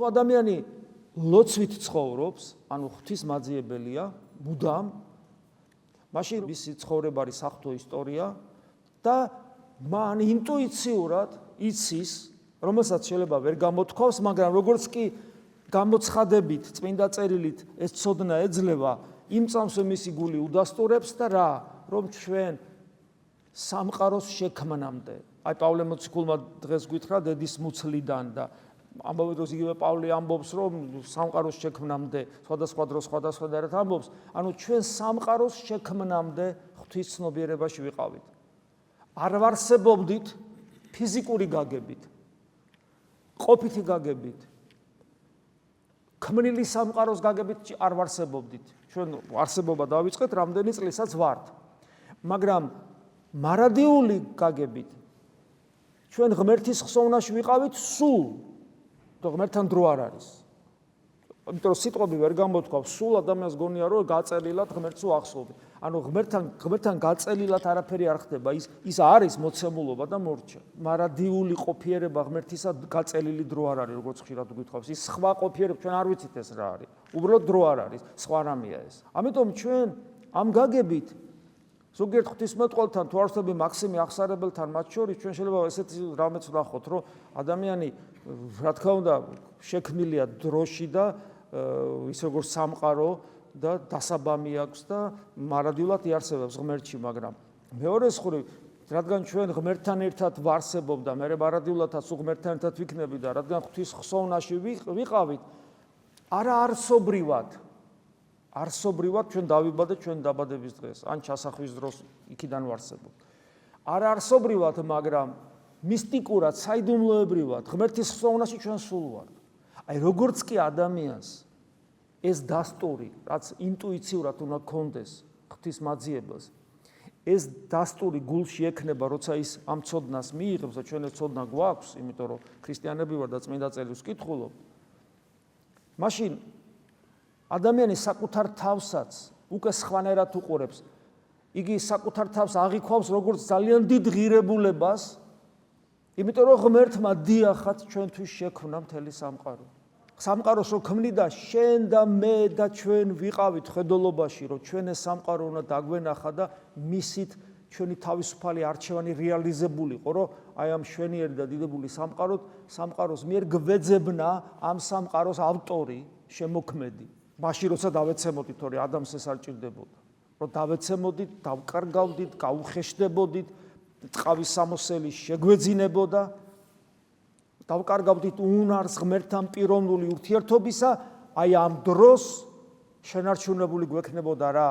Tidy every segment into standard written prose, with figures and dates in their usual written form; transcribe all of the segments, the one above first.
ადამიანი ლოცვით ცხოვრობს, ანუ ღვთისმაძიებელია, მუდამ, მაშინ მისი ცხოვრება არის საღვთო ისტორია და მან ინტუიციურად იცის, რომელსაც შეიძლება ვერ გამოთქვავს, მაგრამ როგორც კი გამოცხადებით, წმინდა წერილით ეს ცოდნა ეძლევა, იმ წამს მისი გული უდასტურებს და რა, რომ ჩვენ სამყაროს შექმნამდე. აი პავლე მოციქულმა დღეს გითხრა დედის მუცლიდან და ამავე დროს იგივე პავლე ამბობს, რომ სამყაროს შექმნამდე, სხვადასხვა დროს სხვადასხვა დარეთ ამბობს, ანუ ჩვენ სამყაროს შექმნამდე ღვთისცნობიერებაში ვიყავით. არ ვარსებობდით ფიზიკური გაგებით, ყოფითი გაგებით, ქმნილი სამყაროს გაგებით არ ვარსებობდით. ჩვენ არსებობა დავიწყეთ რამდენი წლისაც ვართ. მაგრამ მარადიული გაგებით ჩვენ ღმერთის ხსოვნაში ვიყავით სულ და ღმერთთან დრო არ არის. იმიტომ რომ სიტყვები ვერ გამოთქვავს, სულ ადამიანს გონია რომ გაწელილად ღმერთს უახსოვდი. ანუ ღმერთთან გაწელილად არაფერი არ ხდება, ის არის მოცემულობა და მორჩა. მარადიული ყოფიერება ღმერთისა გაწელილი დრო არ არის, როგორც ხშირად გვითხოვს. ის სხვა ყოფიერება ჩვენ არ ვიცით ეს რა არის. უბრალოდ დრო არ არის, სხვა რამეა ეს. ამიტომ ჩვენ ამ გაგებით ზოგიერთ ღვთისმეტყველთან თუ არსები მაქსიმი აღსარებელთან მათ შორის ჩვენ შეიძლება ესეთი რამეც ვნახოთ, რომ ადამიანი რა თქმა უნდა შექმნილია დროში და ის როგორც სამყარო და დასაბამი აქვს და მარადიულად იარსებებს ღმერთში, მაგრამ მეორე მხრივ, რადგან ჩვენ ღმერთთან ერთად ვარსებობდა, მე მარადიულადაც ღმერთთან ერთად ვიქნები და რადგან ღვთის ხსოვნაში ვიყავით, არასობრივად ჩვენ დავიბადეთ ჩვენ დაბადების დღეს, ან ჩასახვის დროს იქიდან ვარსებობ. არასობრივად, მაგრამ მისტიკურად, საიდუმლოებრივად, ღმერთის ხსოვნაში ჩვენ სულ ვართ. აი როგორც კი ადამიანს ეს დასტური, რაც ინტუიციურად უნდა გქონდეს ღვთისმაძიებელს, ეს დასტური გულში ექნება, როცა ის ამ ცოდნას მიიღებს და ჩვენ ეს ცოდნა გვაქვს, იმიტომ რომ ქრისტიანები ვარ და წმინდა წერილს ვკითხულობ. მაშინ ადამიანი საკუთარ თავსაც უკვე სხვანაირად უყურებს. იგი საკუთარ თავს აღიქვავს როგორც ძალიან დიდ ღირებულებას, იმიტომ რომ ღმერთმა დიახაც ჩვენთვის შექმნა მთელი სამყარო. სამყაროს რო ქმნიდა შენ და მე და ჩვენ ვიყავით ხედოლობაში, რომ ჩვენ ეს სამყარო უნდა დაგვენახა და მისით ჩვენი თავისუფალი არჩევანი რეალიზებულიყო, რომ აი ამ შვენიერი და დიდებული სამყაროს მიერ გვეძებნა ამ სამყაროს ავტორი, შემოქმედი. მაშინ როცა დავეცემოდით, თორე ადამიანს ეს არ ჭირდებოდა. რომ დავეცემოდით, დავკარგავდით, გაუხეშდებოდით, წყავის სამოსელი შეგვეძინებოდა, დავკარგავდით უნარს ღმერთთან პიროვნული ურთიერთობისა, აი ამ დროს შენარჩუნებული გვექნებოდა რა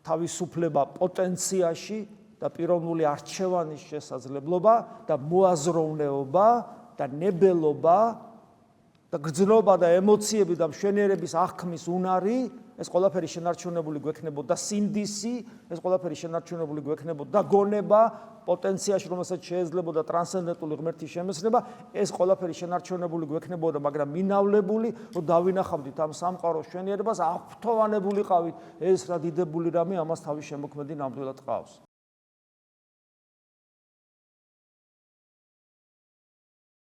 თავისუფლება პოტენციაში და პიროვნული არჩევანის შესაძლებლობა და მოაზროვნეობა და ნებელობა და გრძნობა და ემოციები და მშვენიერების აღქმის უნარი, ეს ყველაფერი შენარჩუნებული გვექნებოდა სინდისი, ეს ყველაფერი შენარჩუნებული გვექნებოდა გონება, პოტენციაში, რომელსაც შეეძლებოდა ტრანსცენდენტული ღმერთის შემეცნება, ეს ყველაფერი შენარჩუნებული გვექნებოდა, მაგრამ მინავლებული, რომ დავინახავდით ამ სამყაროს მშვენიერებას, აღფრთოვანებულიყავით, ეს რა დიდებული რამე, ამას თავის შემოქმედი ნამდვილად ყავს.